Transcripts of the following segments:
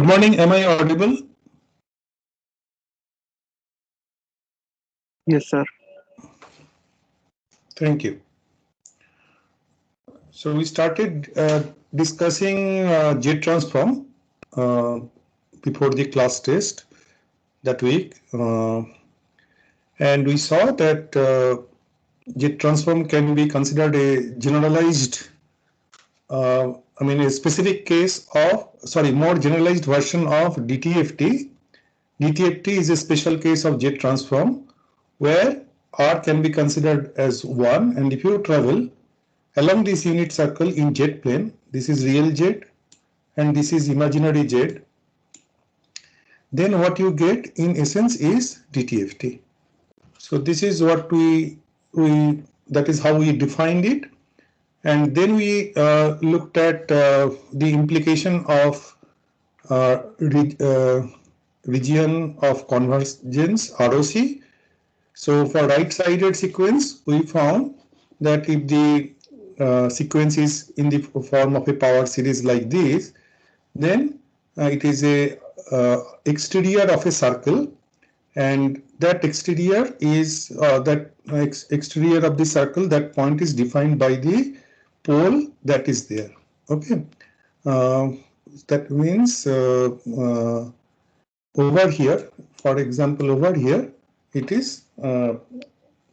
Good morning. Am I audible? Yes, sir. Thank you. So we started discussing jet transform uh, before the class test that week, and we saw that jet transform can be considered a generalized, a specific case of, more generalized version of DTFT. DTFT is a special case of jet transform where R can be considered as 1, and if you travel along this unit circle in jet plane, this is real jet and this is imaginary jet, then what you get in essence is DTFT. So this is what we that is how we defined it, and then we looked at the implication of region of convergence, ROC. So for right-sided sequence, we found that if the sequence is in the form of a power series like this, then it is a exterior of a circle, and that exterior is exterior of the circle, that point is defined by the pole that is there. Okay, that means over here, for example, over here it is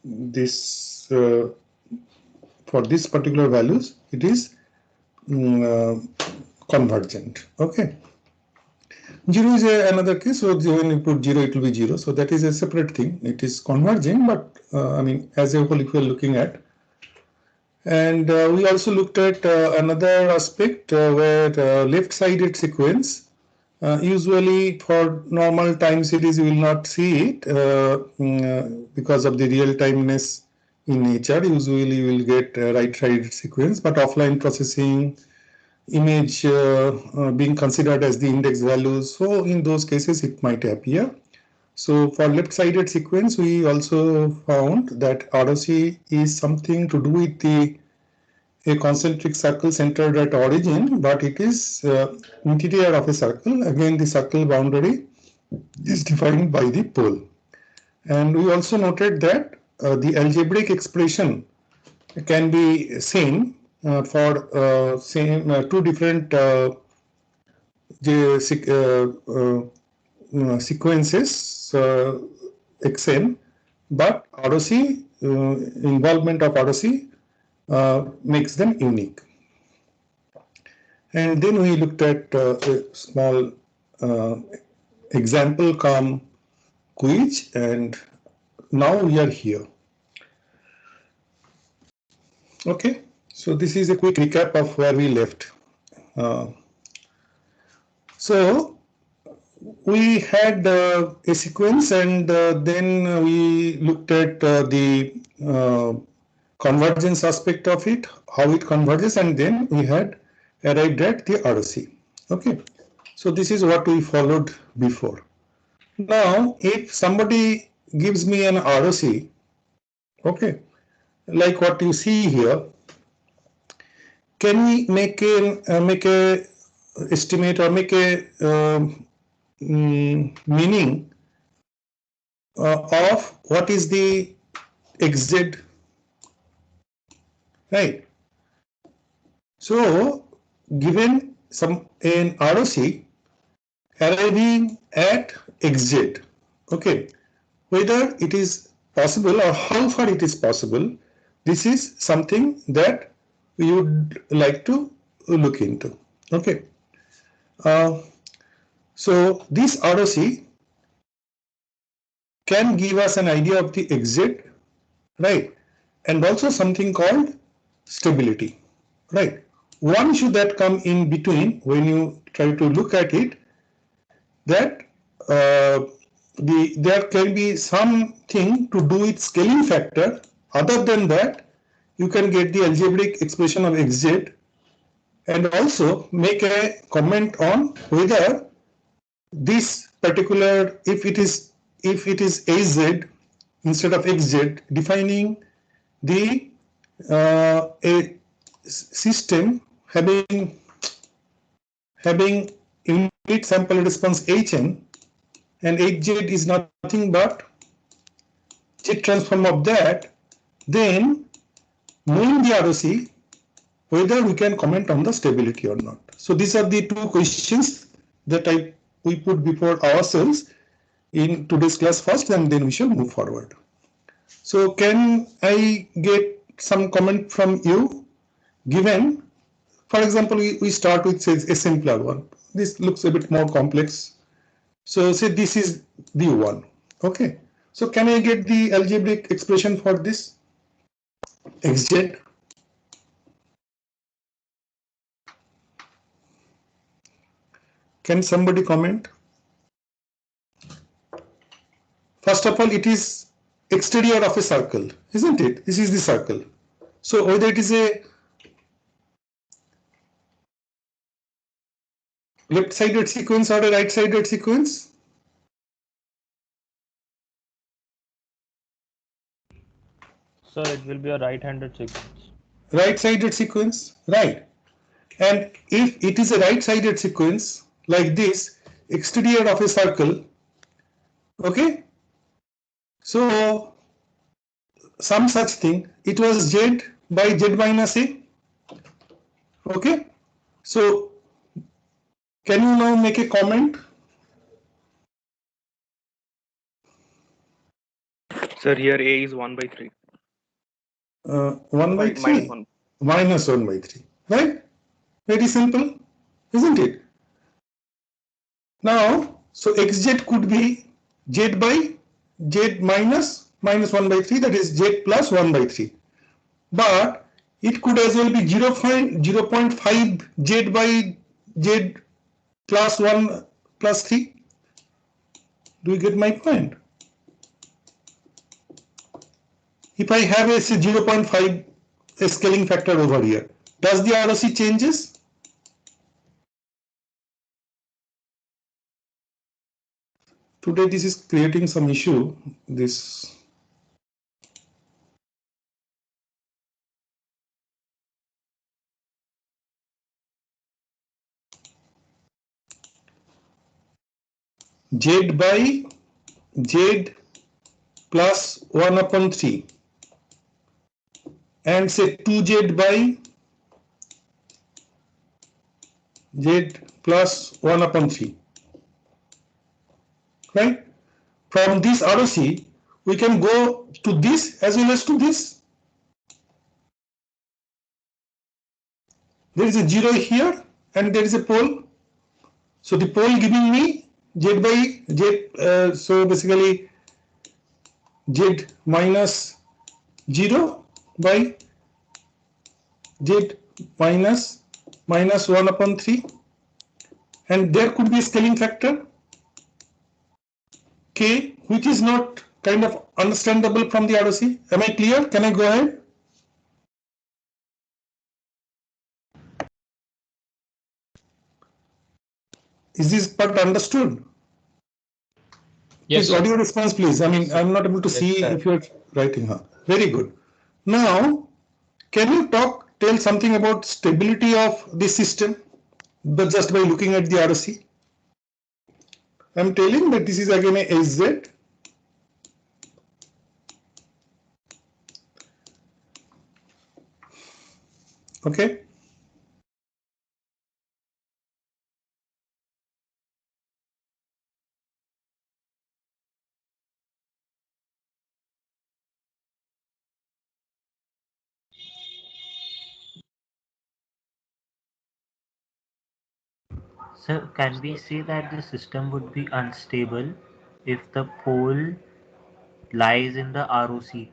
this for this particular values it is convergent. Okay, 0 is another case, so when you put 0 it will be 0, so that is a separate thing. It is converging, but as a whole if you are looking at. And we also looked at another aspect where left-sided sequence, usually for normal time series you will not see it because of the real-timeness in nature. Usually you will get right-sided sequence, but offline processing, image being considered as the index values, so in those cases it might appear. So for left-sided sequence, we also found that ROC is something to do with a concentric circle centered at origin, but it is interior of a circle. Again, the circle boundary is defined by the pole. And we also noted that the algebraic expression can be seen for two different sequences xn, but ROC, involvement of ROC makes them unique. And then we looked at a small example come quiz, and now we are here. Okay, so this is a quick recap of where we left. So we had a sequence, and then we looked at the convergence aspect of it, how it converges, and then we had arrived at the ROC. Okay, so this is what we followed before. Now, if somebody gives me an ROC, okay, like what you see here, can we make a estimate or make a meaning of what is the XZ, right? So given an ROC arriving at XZ, okay, whether it is possible or how far it is possible, this is something that we would like to look into. Okay, so this ROC can give us an idea of the exit, right? And also something called stability, right? One issue that come in between when you try to look at it, that there can be something to do with scaling factor. Other than that, you can get the algebraic expression of exit, and also make a comment on whether this particular, if it is AZ instead of XZ, defining the a system having unit sample response Hn, and Hz is nothing but Z transform of that, then knowing the ROC, whether we can comment on the stability or not. So these are the two questions that we put before ourselves in today's class first, and then we shall move forward. So can I get some comment from you? Given, for example, we start with say a simpler one. This looks a bit more complex. So say this is the one. Okay. So can I get the algebraic expression for this? Xz. Can somebody comment? First of all, it is exterior of a circle, isn't it? This is the circle. So whether it is a left-sided sequence or a right-sided sequence? Sir, it will be a right-handed sequence. Right-sided sequence, right. And if it is a right-sided sequence like this, exterior of a circle, okay? So some such thing, it was Z by Z minus A, okay? So can you now make a comment? Sir, here A is 1 by 3. 1 by 3? Minus 1. Minus 1 by 3, right? Very simple, isn't it? Now, so xz could be z by z minus 1 by 3, that is z plus 1 by 3. But it could as well be 0.5 z by z plus 1 plus 3. Do you get my point? If I have a say 0.5 a scaling factor over here, does the ROC changes? Today this is creating some issue. This z by z plus 1 upon 3 and say 2z by z plus 1 upon 3, right? From this ROC, we can go to this as well as to this. There is a 0 here and there is a pole. So the pole giving me z by z, so basically z minus 0 by z minus 1 upon 3, and there could be a scaling factor k, which is not kind of understandable from the ROC. Am I clear? Can I go ahead? Is this part understood? Yes, Please, audio response, please. I mean, I'm not able to see sir. if you're writing. Huh? Very good. Now, can you tell something about stability of this system, but just by looking at the ROC? I'm telling that this is again a SZ. Okay. So can we say that the system would be unstable if the pole lies in the ROC?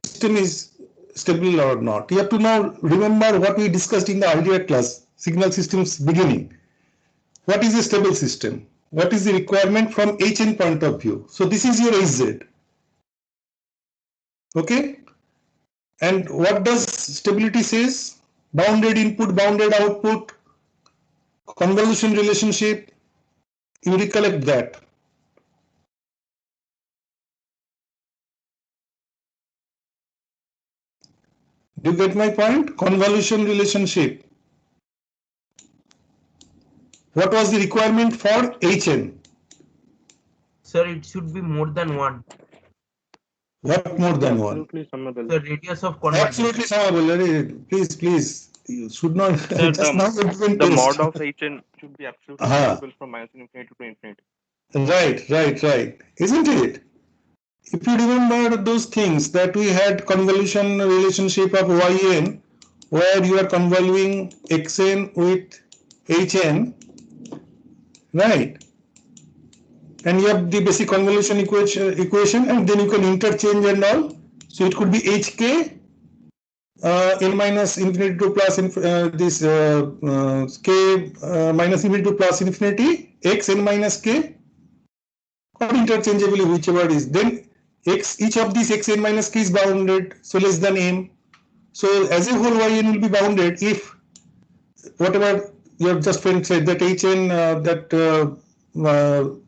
System is stable or not. You have to now remember what we discussed in the earlier class, signal systems beginning. What is a stable system? What is the requirement from HN point of view? So this is your SZ. Okay. And what does stability says? Bounded input, bounded output, convolution relationship. You recollect that. Do you get my point? Convolution relationship. What was the requirement for Hn? Sir, it should be more than one. What more than one? Absolutely summable. The radius of convergence. Absolutely summable. Please. You should not. Sir, Just now you didn't the test. mod of Hn should be absolutely summable from -infinity to infinity. Right. Isn't it? If you remember those things that we had convolution relationship of Yn, where you are convolving Xn with Hn, right? And you have the basic convolution equation, and then you can interchange and all. So it could be Hk n minus infinity to plus k minus infinity to plus infinity x n minus k, or interchangeably whichever is. Then each of these x n minus k is bounded, so less than m. So as a whole Yn will be bounded if whatever your just friend said, that Hn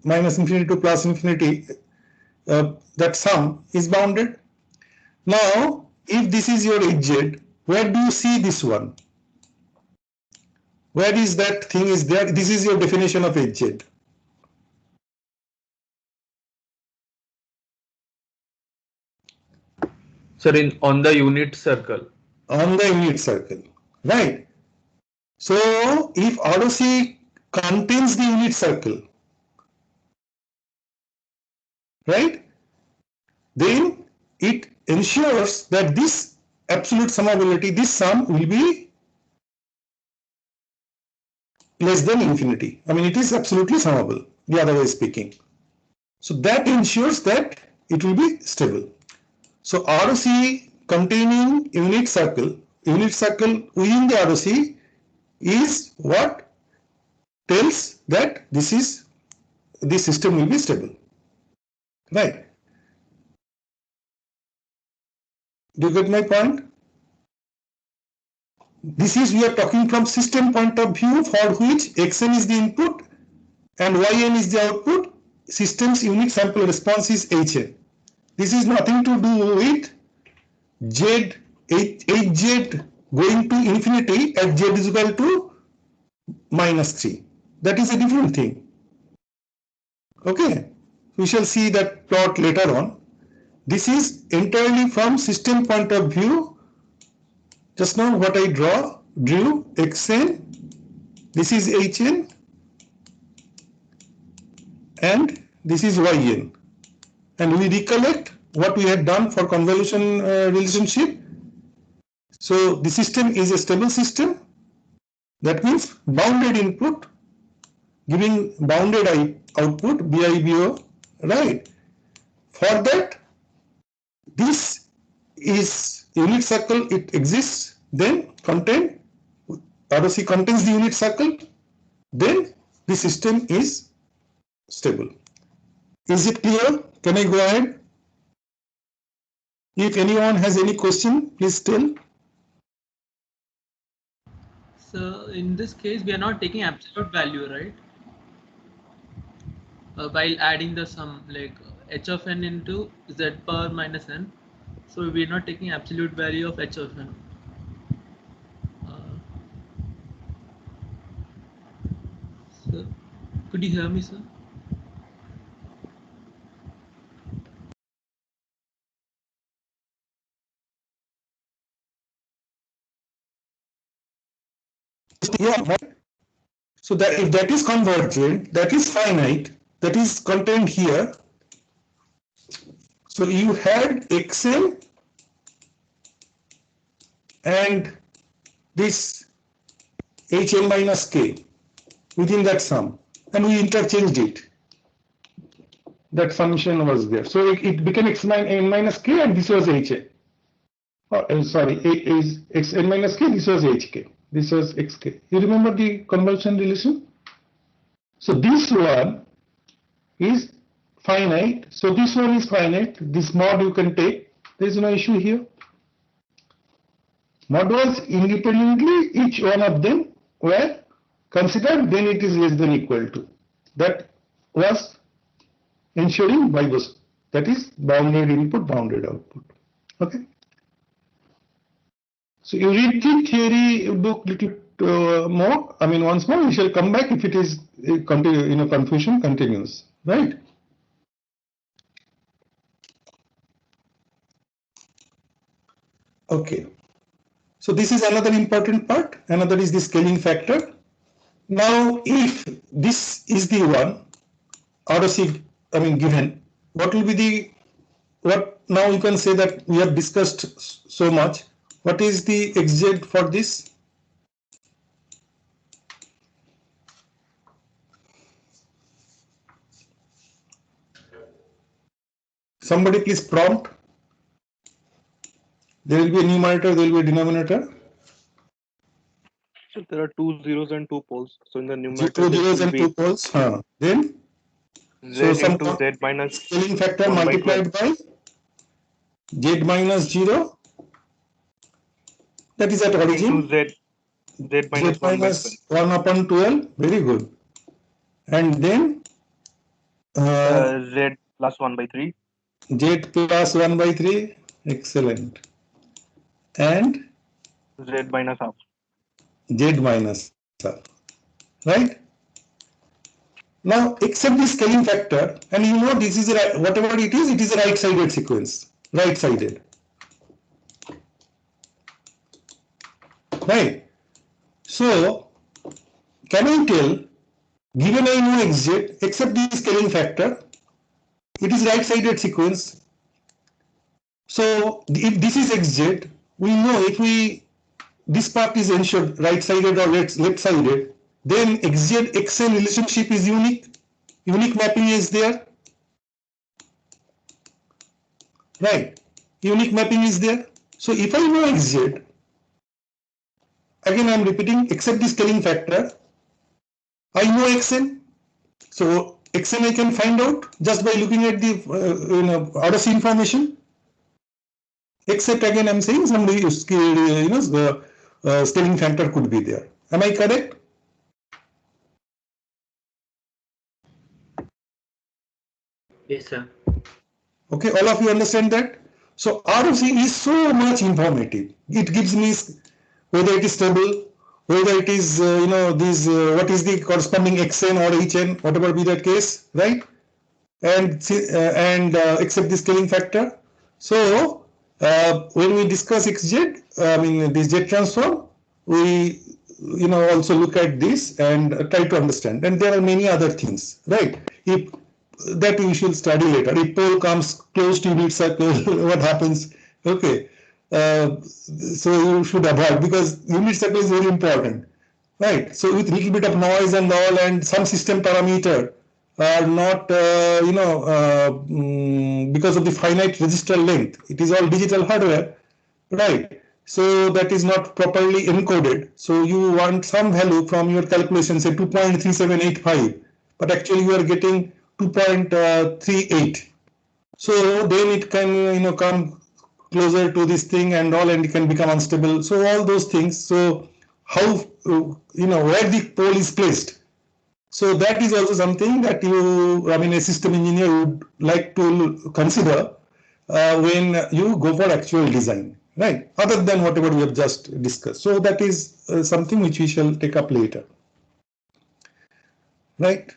minus infinity to plus infinity, that sum is bounded. Now, if this is your Hz, where do you see this one? Where is that thing is there? This is your definition of Hz. Sir, on the unit circle. On the unit circle, right? So, if ROC contains the unit circle, right, then it ensures that this absolute summability, this sum will be less than infinity. I mean, it is absolutely summable, the other way speaking. So that ensures that it will be stable. So ROC containing unit circle within the ROC is what tells that this system will be stable, right? Do you get my point? This is, we are talking from system point of view, for which Xn is the input and Yn is the output. System's unit sample response is Hn. This is nothing to do with Hz going to infinity at z is equal to -3. That is a different thing. Okay, we shall see that plot later on. This is entirely from system point of view. Just now what I drew Xn, this is Hn, and this is Yn. And we recollect what we had done for convolution relationship. So the system is a stable system. That means bounded input giving bounded output, BIBO, right? For that, this is unit circle, it exists, then ROC contains the unit circle, then the system is stable. Is it clear? Can I go ahead? If anyone has any question, please tell. So in this case, we are not taking absolute value, right? While adding the sum, like h of n into z power minus n. So we are not taking absolute value of h of n. So could you hear me, sir? Yeah. So that if that is convergent, that is finite, that is contained here. So you had Xn and this Hn minus k within that sum, and we interchanged it. That function was there. So it became Xn minus k, and this was Hn. Sorry, is Xn minus k, this was Hk. This was xk. You remember the convolution relation? So this one is finite. So this one is finite. This mod you can take. There is no issue here. Mod was independently, each one of them were considered when it is less than equal to. That was ensuring BIBO. That is bounded input, bounded output. Okay. So you read the theory book little more. I mean, once more, we shall come back if it is confusion continues, right? Okay. So this is another important part. Another is the scaling factor. Now, if this is the one, ROC, I mean, given, what will be the, what now you can say that we have discussed so much. What is the XZ for this? Somebody please prompt. There will be a numerator, there will be a denominator. So there are 2 zeros and 2 poles. So in the numerator, Two this zeros will and be 2 poles. Then z some into z minus scaling factor 1 by multiplied by z minus 0. That is at origin. into z minus Z 1 by 12. minus 1 upon 12. Very good. And then Z plus 1 by 3. Z plus 1 by 3. Excellent. And Z minus half. Z minus half. Right? Now, accept the scaling factor, and you know this is a, whatever it is a right-sided sequence. Right-sided. Right? So, can I tell, given I know XZ, accept the scaling factor, it is right-sided sequence. So, if this is XZ, we know if this part is ensured right-sided or left-sided, then XZ XN relationship is unique. Unique mapping is there. Right. Unique mapping is there. So if I know XZ, again I am repeating, except the scaling factor, I know XN. So XN I can find out just by looking at the ROC information. Except again I am saying some scaling factor could be there. Am I correct? Yes, sir. Okay, all of you understand that? So ROC is so much informative. It gives me whether it is stable, whether it is what is the corresponding XN or HN, whatever be that case, right? And except the scaling factor. So when we discuss XZ, I mean this Z transform, we also look at this and try to understand. And there are many other things, right? If that we should study later. If pole comes close to unit circle, what happens? Okay, so you should avoid, because unit circle is very important, right? So with little bit of noise and all, and some system parameter are not, because of the finite register length, it is all digital hardware, right? So that is not properly encoded. So you want some value from your calculation, say 2.3785, but actually you are getting 2.38. So then it can come closer to this thing and all, and it can become unstable. So all those things. So how where the pole is placed. So that is also something that a system engineer would like to consider when you go for actual design, right? Other than whatever we have just discussed. So that is something which we shall take up later, right?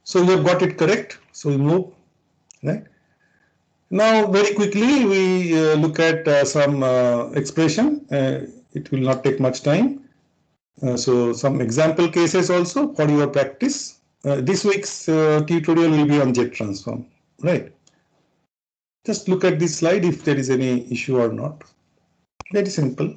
So you have got it correct. So we move, right? Now, very quickly, we look at some expression. It will not take much time. So some example cases also for your practice. This week's tutorial will be on Z transform, right? Just look at this slide if there is any issue or not. Very simple.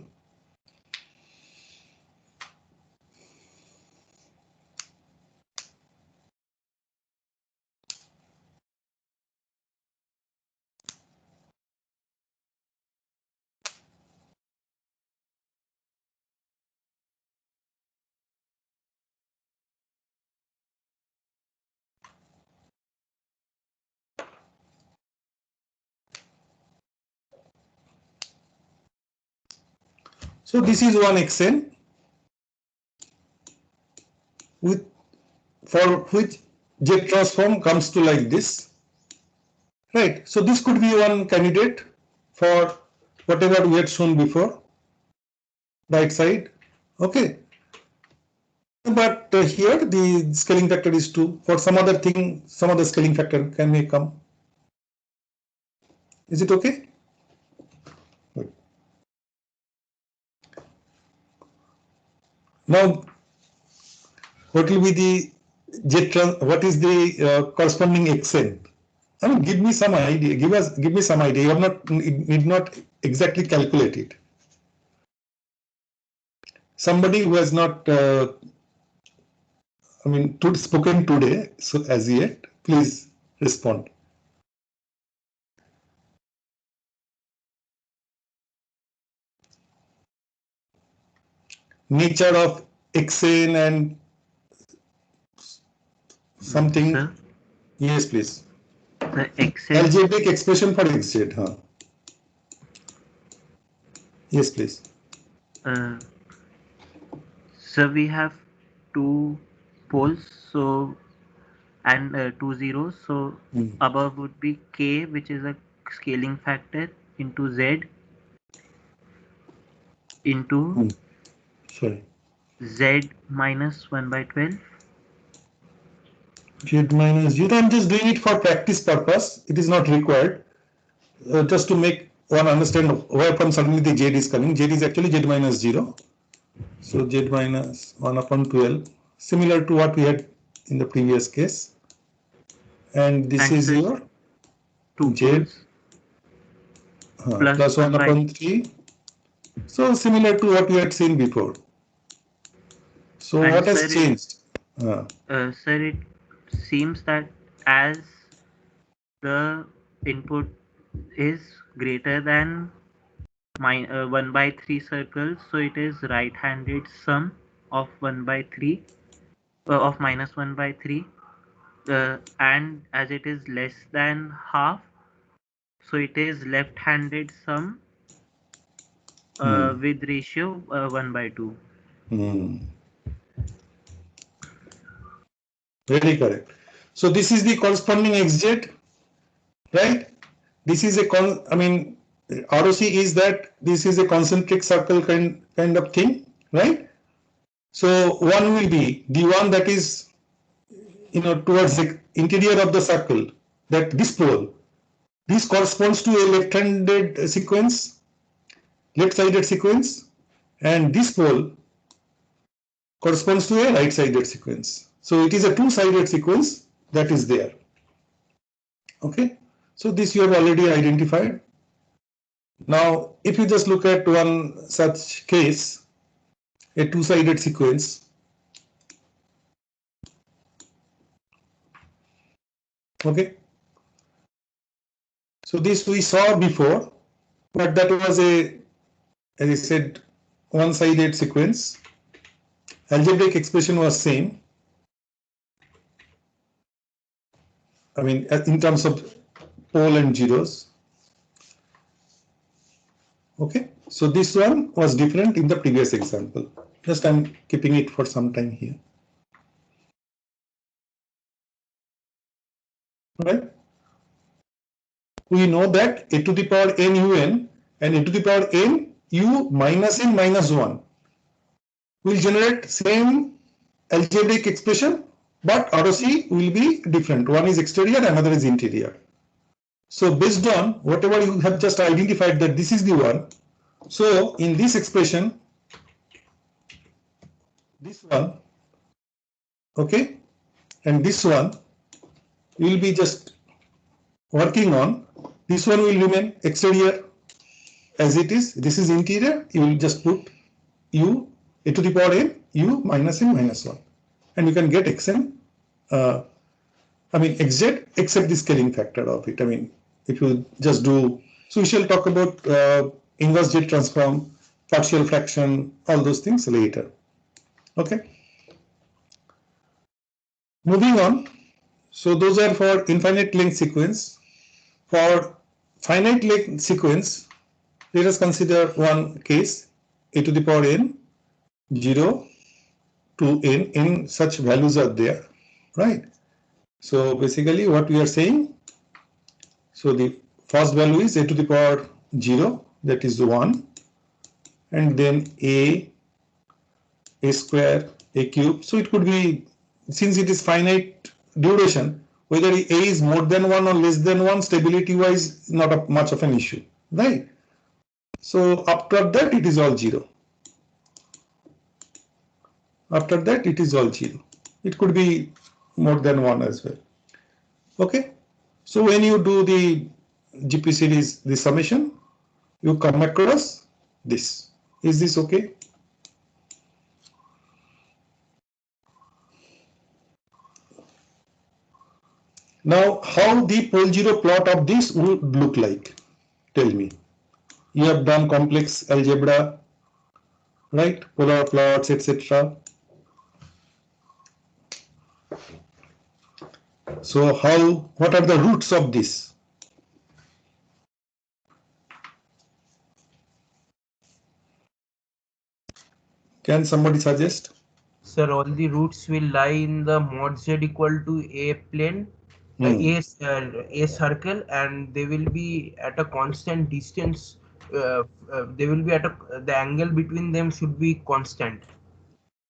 So this is one XN for which Z transform comes to like this, right? So this could be one candidate for whatever we had shown before. right side. Okay. But here the scaling factor is 2. For some other thing, some other scaling factor may come. Is it okay? Good. Now, what will be the what is the corresponding xn? I mean, give me some idea. Give me some idea. You have not need not exactly calculate it. Somebody who has not, spoken today, so as yet, please respond. Nature of xn and something. Sir? Yes, please. The xn. Algebraic expression for xz. Huh? Yes, please. So we have 2 poles, so and 2 zeros. So above would be k, which is a scaling factor, into z into Sorry. z minus 1 by 12. Z minus 0. I'm just doing it for practice purpose. It is not required. Just to make one understand where from suddenly the z is coming. Z is actually z minus 0. So z minus 1 upon 12, similar to what we had in the previous case. And this is your 2 z plus 1 upon 3. So similar to what we had seen before. So And what has sir, changed? Sir, it seems that as the input is greater than 1 by 3 circles, so it is right-handed sum of 1 by 3 of minus 1 by 3, and as it is less than half, so it is left-handed sum with ratio 1 by 2. Very correct. So this is the corresponding xz, right? This is a ROC is that this is a concentric circle kind of thing, right? So one will be the one that is, towards the interior of the circle, that this pole. This corresponds to a left-handed sequence, left-sided sequence, and this pole corresponds to a right-sided sequence. So it is a two-sided sequence that is there. Okay, so this you have already identified. Now, if you just look at one such case, a two-sided sequence. Okay, so this we saw before, but that was as I said, one-sided sequence. Algebraic expression was same. In terms of pole and zeros. Okay, so this one was different in the previous example. Just I'm keeping it for some time here. Right? We know that a to the power n un and a to the power n u minus n minus 1 will generate same algebraic expression, but ROC will be different. One is exterior, another is interior. So based on whatever you have just identified that this is the one, so in this expression, this one, okay, and this one will be just working on, this one will remain exterior as it is, this is interior, you will just put u a to the power n u minus n minus 1, and you can get xn, xz except the scaling factor of it. If you just do, so we shall talk about inverse Z transform, partial fraction, all those things later. Okay. Moving on. So those are for infinite length sequence. For finite length sequence, let us consider one case, a to the power n, 0 to n such values are there, right? So basically what we are saying, so the first value is a to the power 0, that is 1, and then a square, a cube. So it could be, since it is finite duration, whether a is more than 1 or less than 1, stability wise not much of an issue, right? So after that it is all 0. After that it is all 0. It could be more than 1 as well. Okay. So when you do the GP series, the summation, you come across this. Is this okay? Now, how the pole 0 plot of this would look like? Tell me. You have done complex algebra, right? Polar plots, etc. So what are the roots of this? Can somebody suggest? Sir, all the roots will lie in the mod z equal to a plane, a circle, and they will be at a constant distance. They will be at the angle between them should be constant.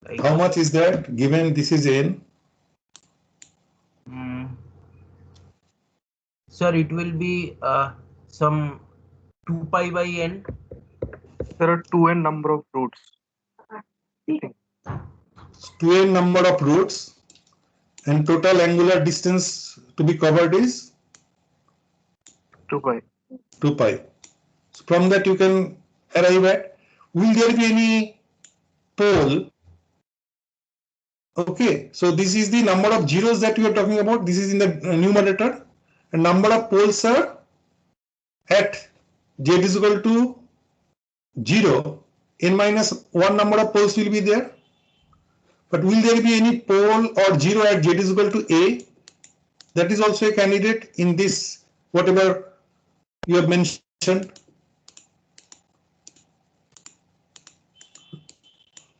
Like, how much is that given this is n? Sir, it will be some 2 pi by n. There are 2n number of roots. 2n number of roots, and total angular distance to be covered is 2 pi. 2 pi. So from that you can arrive at, will there be any pole? Okay, so this is the number of zeros that we are talking about. This is in the numerator, and number of poles are at z is equal to 0, n minus 1 number of poles will be there. But will there be any pole or 0 at z is equal to a? That is also a candidate in this, whatever you have mentioned.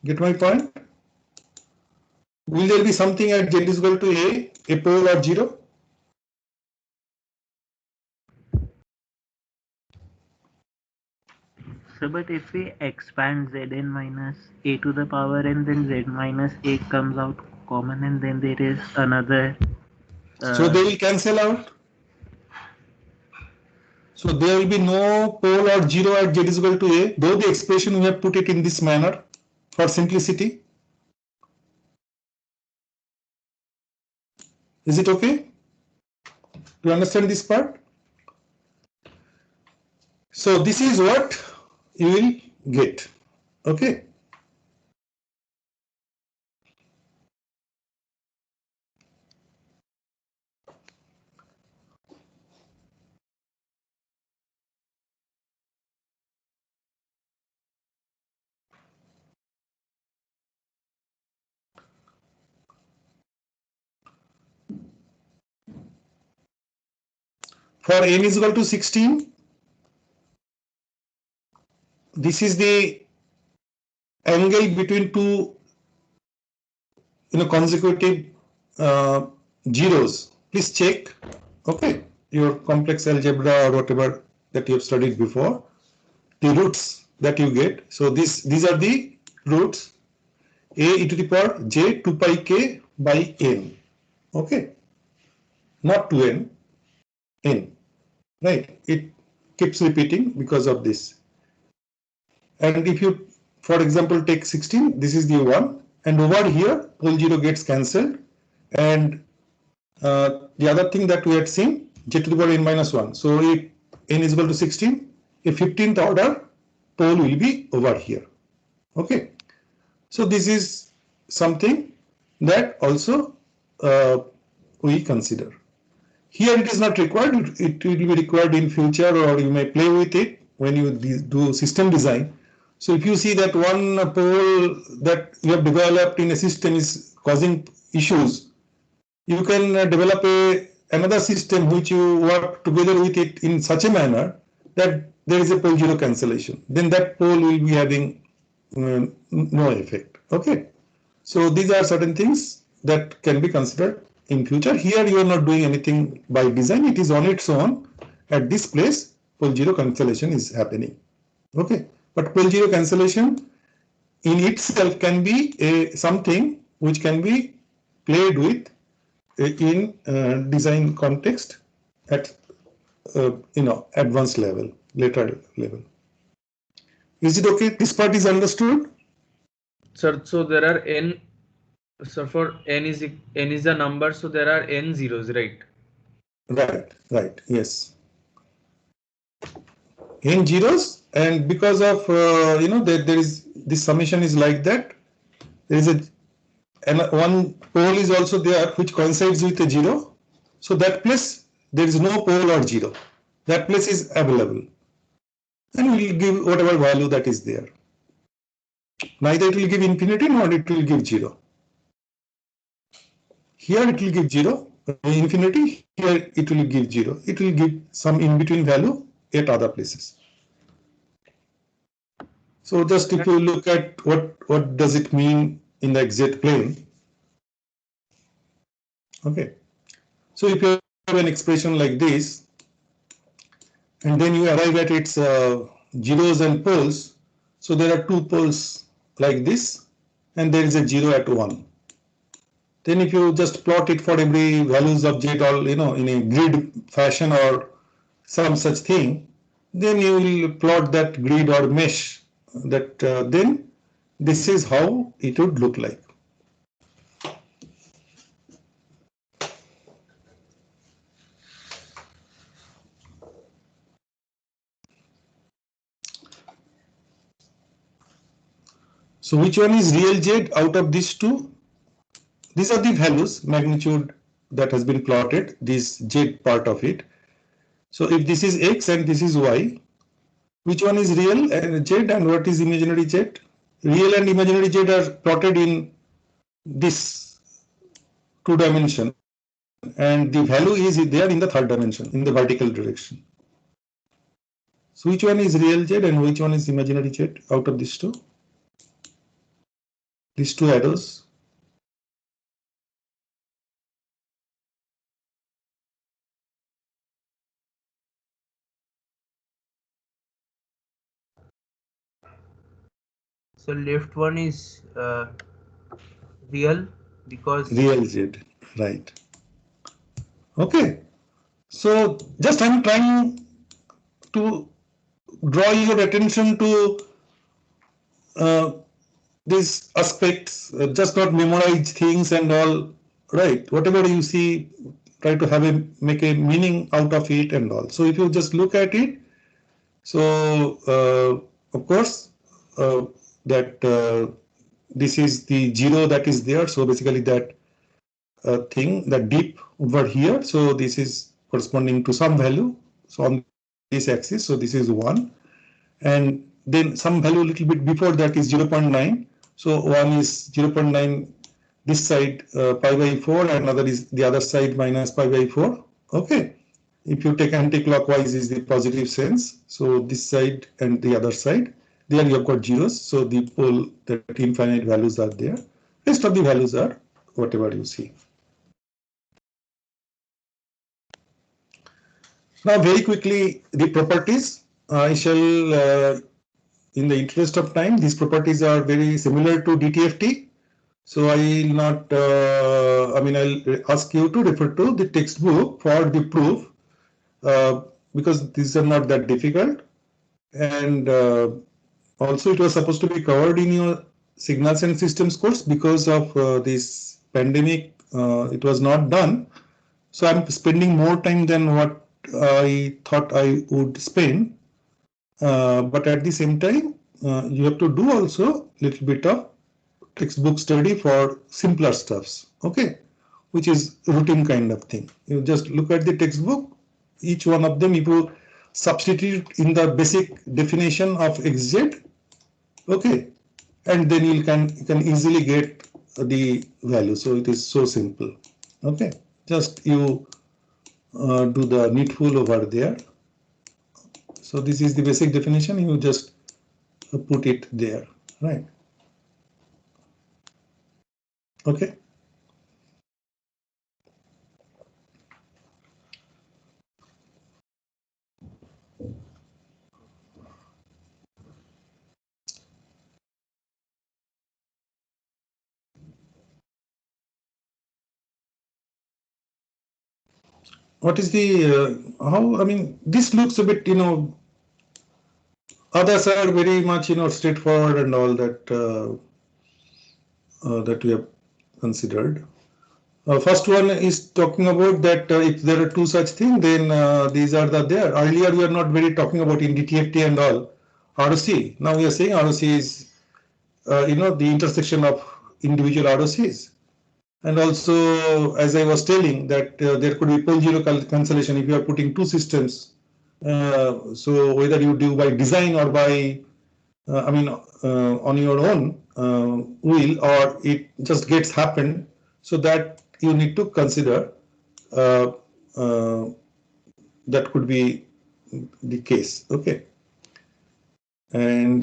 Get my point? Will there be something at z is equal to a pole or 0? So, but if we expand zn minus a to the power n, then z minus a comes out common, and then there is another. So they will cancel out. So there will be no pole or 0 at z is equal to a, though the expression we have put it in this manner for simplicity. Is it okay? Do you understand this part? So this is what you will get. Okay. For n is equal to 16, this is the angle between two consecutive zeros. Please check, okay, your complex algebra or whatever that you have studied before, the roots that you get. So these are the roots, a e to the power j 2 pi k by n, okay, not 2n, n, right? It keeps repeating because of this. And if you, for example, take 16, this is the 1, and over here pole 0 gets cancelled, and the other thing that we had seen, j to the power n minus 1. So if n is equal to 16, a 15th order pole will be over here. Okay. So this is something that also we consider. Here it is not required. It will be required in future, or you may play with it when you do system design. So if you see that one pole that you have developed in a system is causing issues, you can develop another system which you work together with it in such a manner that there is a pole 0 cancellation. Then that pole will be having no effect. Okay. So these are certain things that can be considered in future. Here you are not doing anything by design. It is on its own. At this place, pole 0 cancellation is happening. Okay. But pole zero cancellation in itself can be something which can be played with in design context at advanced level, later level. Is it okay? This part is understood? Sir, so there are n. So for n is a number, so there are n zeros, right? Right. Yes. N zeros, and because of there is this summation is like that. There is one pole is also there which coincides with a zero. So that place there is no pole or zero. That place is available, and we will give whatever value that is there. Neither it will give infinity nor it will give zero. Here it will give zero, infinity. Here it will give zero. It will give some in between value at other places. So just if you look at what does it mean in the XZ plane. Okay. So if you have an expression like this, and then you arrive at its zeros and poles. So there are two poles like this, and there is a zero at 1. Then if you just plot it for every values of Z or in a grid fashion or some such thing, then you will plot that grid or mesh. That then this is how it would look like. So which one is real Z out of these two? These are the values, magnitude that has been plotted, this Z part of it. So if this is X and this is Y, which one is real and Z and what is imaginary Z? Real and imaginary Z are plotted in this 2 dimension, and the value is there in the 3rd dimension in the vertical direction. So which one is real Z and which one is imaginary Z out of these two? These two arrows. So left one is real because real Z, right? Okay. So just I'm trying to draw your attention to these aspects, just not memorize things and all, right? Whatever you see, try to make a meaning out of it and all. So if you just look at it, so of course that this is the zero that is there. So basically that thing, that deep over here. So this is corresponding to some value. So on this axis, so this is 1, and then some value a little bit before that is 0.9. So 1 is 0.9 this side pi by 4, and another is the other side minus pi by 4. Okay. If you take anti-clockwise is the positive sense. So this side and the other side, there you have got zeros. So the pole that infinite values are there. Rest of the values are whatever you see. Now very quickly the properties. I shall in the interest of time, these properties are very similar to DTFT. So I will not, I'll ask you to refer to the textbook for the proof because these are not that difficult. And also it was supposed to be covered in your signals and systems course. Because of this pandemic, it was not done. So I'm spending more time than what I thought I would spend. But at the same time, you have to do also little bit of textbook study for simpler stuffs, okay, which is routine kind of thing. You just look at the textbook, each one of them, if you substitute in the basic definition of XZ, okay, and then you can easily get the value. So it is so simple, okay. Just you do the needful over there. So this is the basic definition. You just put it there, right? Okay. what is the how? I mean, this looks a bit, others are very much, straightforward and all that that we have considered. First one is talking about that if there are two such things, then these are there. Earlier we are not very talking about in DTFT and all ROC. Now we are saying ROC is the intersection of individual ROCs. And also, as I was telling, that there could be pole zero cancellation if you are putting two systems. So whether you do by design or by, on your own will, or it just gets happened, so that you need to consider uh, uh, that could be the case. Okay. And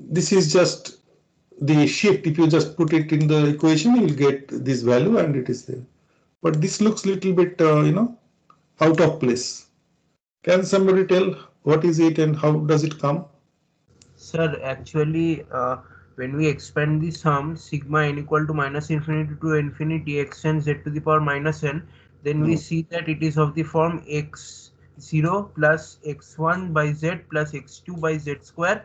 this is just the shift. If you just put it in the equation, you will get this value and it is there. But this looks little bit, out of place. Can somebody tell what is it and how does it come? Sir, actually, when we expand the sum sigma n equal to minus infinity to infinity x n z to the power minus n, then we see that it is of the form x0 plus x1 by z plus x2 by z square,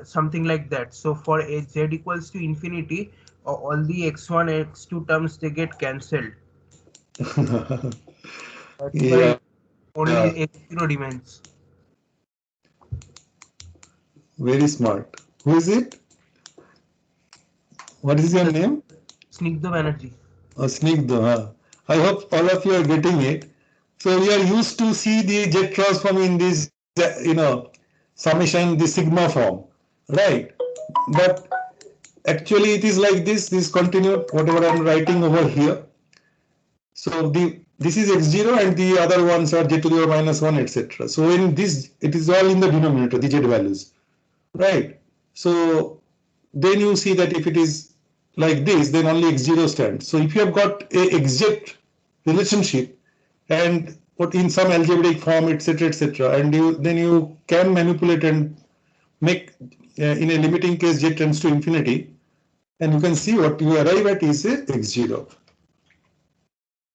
something like that. So for z equals to infinity, all the x1 x2 terms they get cancelled. That's Yeah. why only x0 remains. Very smart. Who is it? What is your name? Snigdha Banerjee. Snigdha. Huh? I hope all of you are getting it. So we are used to see the jet transform in this, summation, the sigma form, right? But actually it is like this continued, whatever I'm writing over here. So this is x0 and the other ones are j to the power minus 1, etc. So in this, it is all in the denominator, the z values, right? So then you see that if it is like this, then only x0 stands. So if you have got a exact relationship and put in some algebraic form, etc., and then you can manipulate and make in a limiting case z tends to infinity, and you can see what you arrive at is a x0.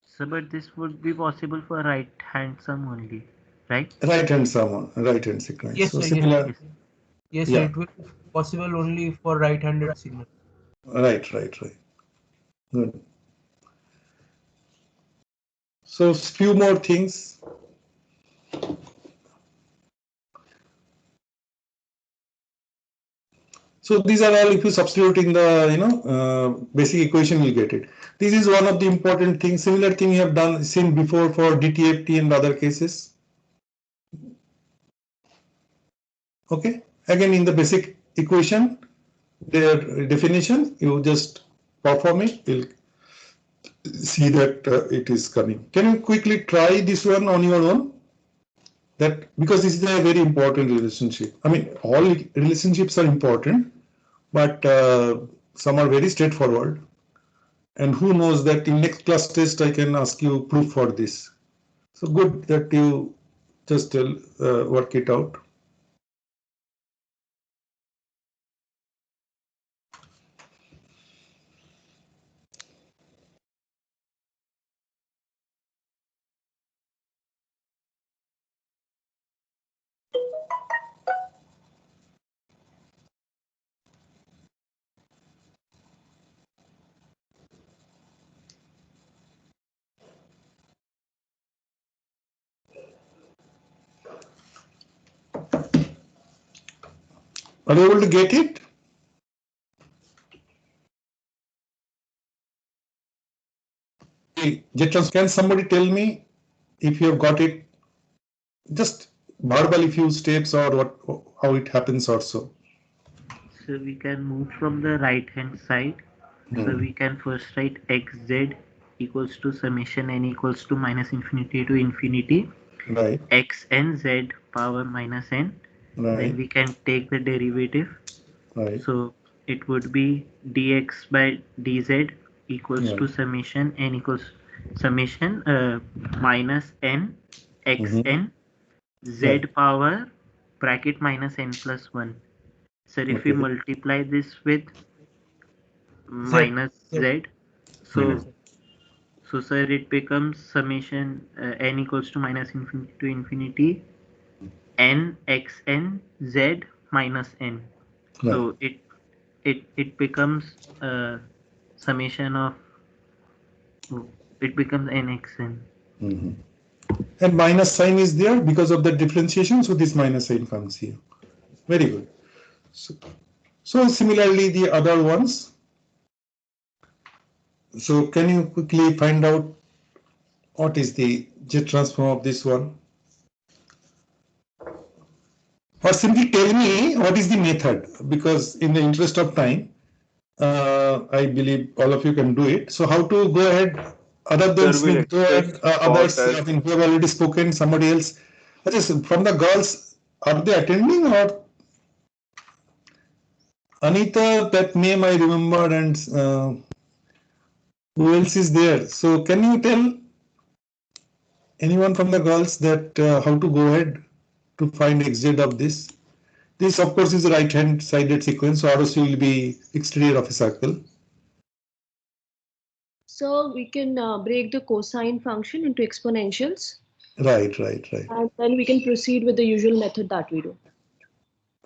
So, but this would be possible for right hand sum only, right? Right hand sum, right hand sequence. Yes, So sir. similar. Yes, Yeah. sir. It will be possible only for right-handed signal. Right. Good. So few more things. So these are all, if you substitute in the basic equation, you get it. This is one of the important things. Similar thing you have seen before for DTFT and other cases. Okay. Again, in the basic equation, their definition, you just perform it. You'll see that it is coming. Can you quickly try this one on your own? That because this is a very important relationship. I mean, all relationships are important, but some are very straightforward. And who knows that in next class test I can ask you proof for this. So good that you just work it out. Are you able to get it? Can somebody tell me if you have got it? Just verbally few steps or how it happens or so. So we can move from the right hand side. So we can first write xz equals to summation n equals to minus infinity to infinity. Right. X n z power minus n. Right. Then we can take the derivative. Right. So it would be dx by dz equals to summation n equals summation minus n xn z power bracket minus n plus 1. So if we multiply this with minus z, so So sir, it becomes summation n equals to minus infinity to infinity n xn z minus n. Right. So it becomes summation of it becomes nxn. Mhm. And minus sign is there because of the differentiation, so this minus sign comes here. Very good. So similarly the other ones. So can you quickly find out what is the jet transform of this one? Or simply tell me what is the method, because in the interest of time, I believe all of you can do it. So how to go ahead, other than Sir, we'll Snigdha and express others, cos I as mean, who have already spoken, somebody else. Just from the girls, are they attending, or Anita, that name I remember, and who else is there? So can you tell anyone from the girls that how to go ahead to find xz of this? This, of course, is the right-hand sided sequence, so ROC will be exterior of a circle. So we can break the cosine function into exponentials. Right. And then we can proceed with the usual method that we do.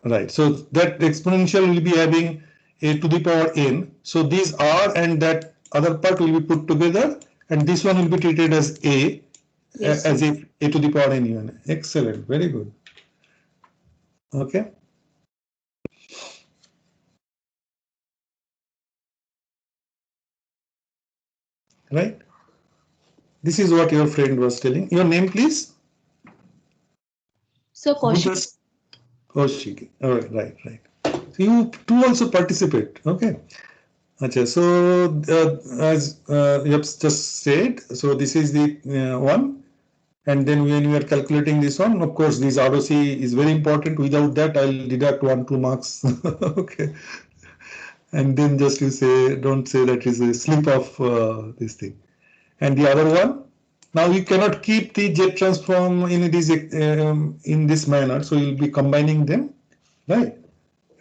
Right. So that exponential will be having a to the power n. So these R and that other part will be put together, and this one will be treated as a, Yes, as if a to the power n even. Excellent. Very good. Okay. Right. This is what your friend was telling. Your name, please? So Who Kaushik. just? Kaushik. All right. So you two also participate. Okay. Achha, so as you have just said, so this is the one, and then when we are calculating this one, of course, this ROC is very important. Without that, I'll deduct 1-2 marks. Okay, and then just you say, don't say that is a slip of this thing. And the other one, now you cannot keep the jet transform in this manner, so you'll be combining them, right?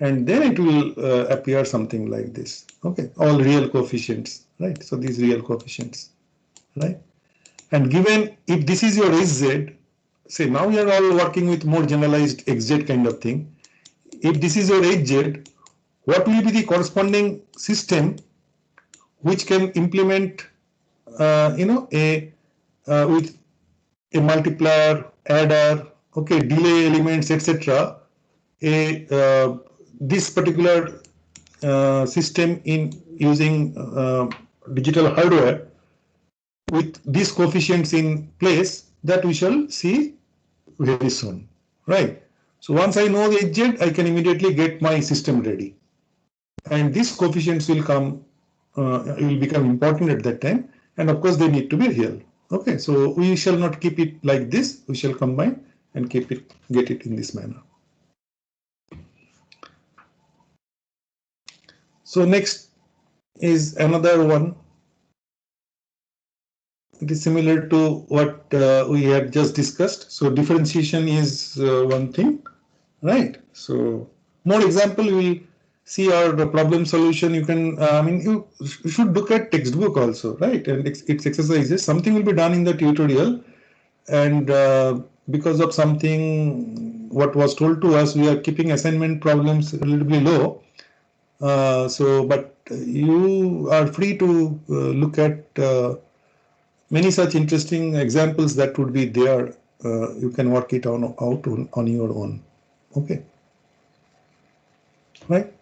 And then it will appear something like this. Okay, all real coefficients, right? So these real coefficients, right? And given if this is your HZ, say now we are all working with more generalized XZ kind of thing. If this is your HZ, what will be the corresponding system which can implement, with a multiplier, adder, okay, delay elements, etc. This particular system in using digital hardware with these coefficients in place, that we shall see very soon, right? So once I know the HZ, I can immediately get my system ready, and these coefficients will will become important at that time, and of course they need to be real. Okay, so we shall not keep it like this. We shall combine and get it in this manner. So next is another one. It is similar to what we had just discussed. So differentiation is one thing, right? So more example, we will see our problem solution. You can, you should look at textbook also, right? And its exercises. Something will be done in the tutorial, and because of something what was told to us, we are keeping assignment problems a little bit low. But you are free to look at many such interesting examples that would be there. You can work it out on your own. Okay. Right.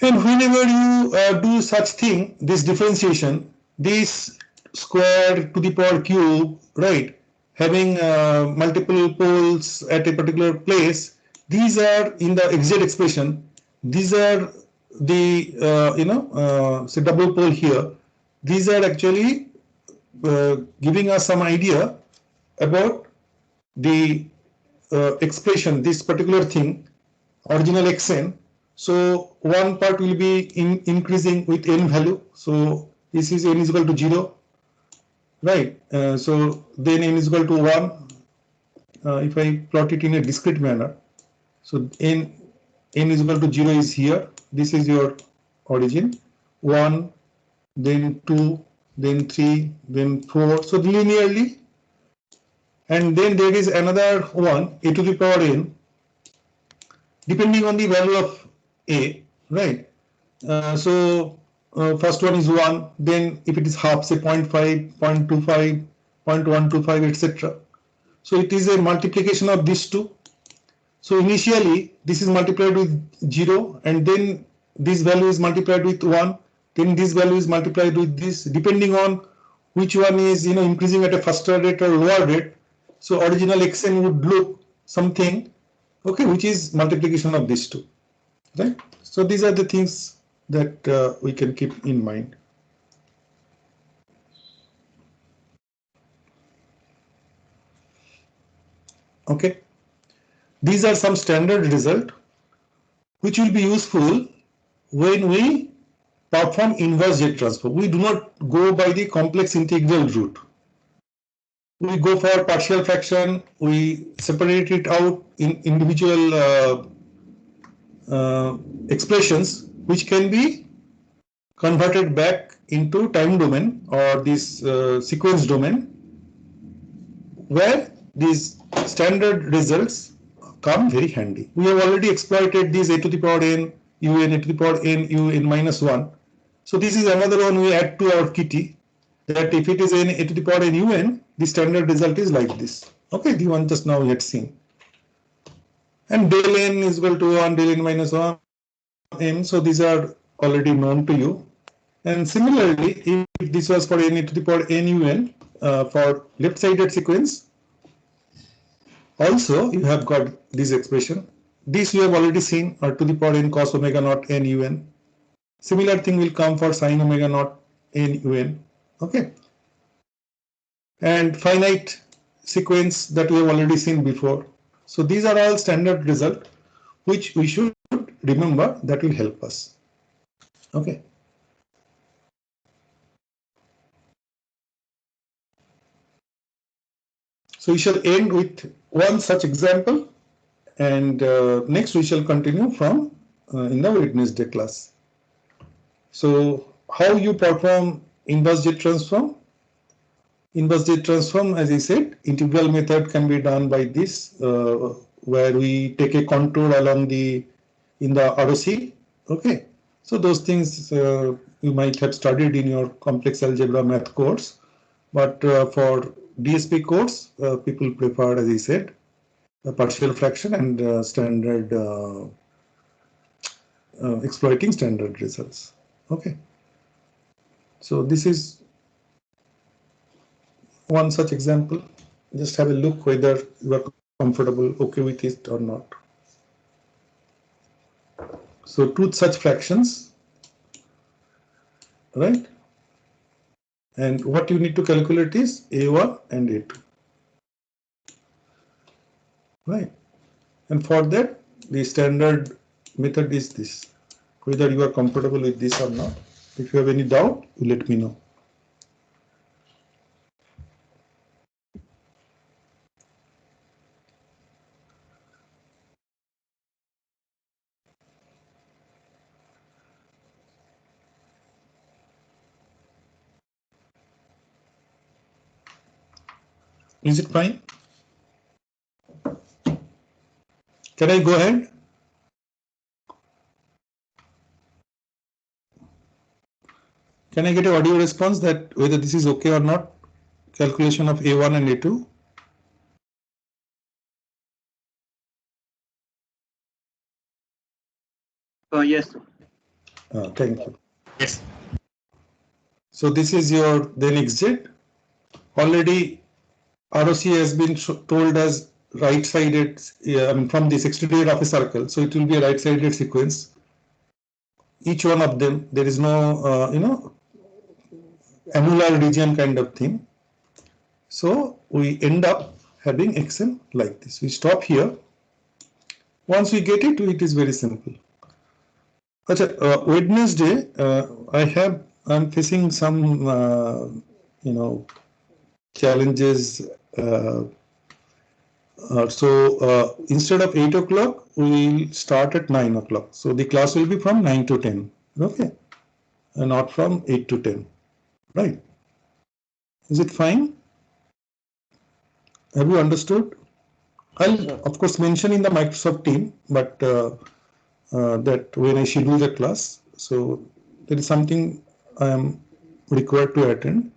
And whenever you do such thing, this differentiation, this square to the power cube, right, having multiple poles at a particular place, these are in the XZ expression. These are the say double pole here. These are actually giving us some idea about the expression, this particular thing, original xn. So one part will be increasing with n value. So this is n is equal to 0, right? So then n is equal to 1. If I plot it in a discrete manner, so n is equal to 0 is here. This is your origin. 1, then 2, then 3, then 4. So linearly. And then there is another one, a to the power n, depending on the value of a, right? First one is 1, then if it is half, say 0.5, 0.25, 0.125, etc. So it is a multiplication of these two. So initially this is multiplied with 0, and then this value is multiplied with 1, then this value is multiplied with this, depending on which one is increasing at a faster rate or lower rate. So original xn would look something, okay, which is multiplication of these two, right? So these are the things that we can keep in mind. Okay, these are some standard result which will be useful when we perform inverse Z transform. We do not go by the complex integral route. We go for partial fraction, we separate it out in individual expressions which can be converted back into time domain or this sequence domain, where these standard results come very handy. We have already exploited these a to the power n, un, a to the power n, un minus 1. So this is another one we add to our kitty, that if it is n a to the power n un, the standard result is like this. Okay, the one just now we had seen. And del n is equal to 1, del n minus 1 n. So these are already known to you. And similarly, if this was for n a to the power n un for left-sided sequence, also you have got this expression. This you have already seen, or to the power n cos omega naught n un. Similar thing will come for sin omega naught n un. Okay. And finite sequence that we have already seen before. So these are all standard result which we should remember, that will help us. Okay. So we shall end with one such example, and next we shall continue from in the Wednesday class. So how you perform inverse Z transform? Inverse Z transform, as I said, integral method can be done by this, where we take a contour along in the ROC. Okay, so those things you might have studied in your complex algebra math course, but for DSP course, people prefer, as I said, a partial fraction and standard exploiting standard results. Okay, so this is one such example. Just have a look whether you are comfortable, okay with it or not. So two such fractions, right? And what you need to calculate is A1 and A2, right? And for that, the standard method is this. Whether you are comfortable with this or not. If you have any doubt, you let me know. Is it fine? Can I go ahead? Can I get an audio response that whether this is okay or not? Calculation of A1 and A2. Yes. Thank you. Yes. So this is your then XZ. Already ROC has been told as right-sided, I mean from the 60° of a circle. So it will be a right-sided sequence. Each one of them, there is no, annular region kind of thing. So we end up having Xn like this. We stop here. Once we get it, it is very simple. Wednesday, I'm facing some, challenges. So instead of 8 o'clock, we'll start at 9 o'clock. So the class will be from 9 to 10. Okay, and not from 8 to 10. Right. Is it fine? Have you understood? I'll of course mention in the Microsoft team, but that when I schedule the class, so there is something I am required to attend.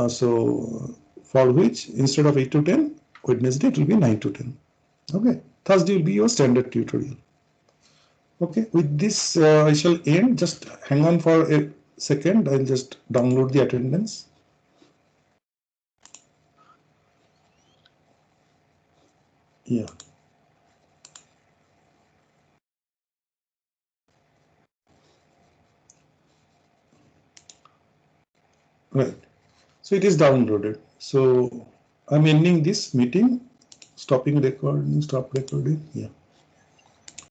So for which instead of 8 to 10, Wednesday it will be 9 to 10. Okay, Thursday will be your standard tutorial. Okay, with this I shall end. Just hang on for a second. I'll just download the attendance. Yeah. Right. So it is downloaded. So I'm ending this meeting. Stopping recording. Stop recording. Yeah.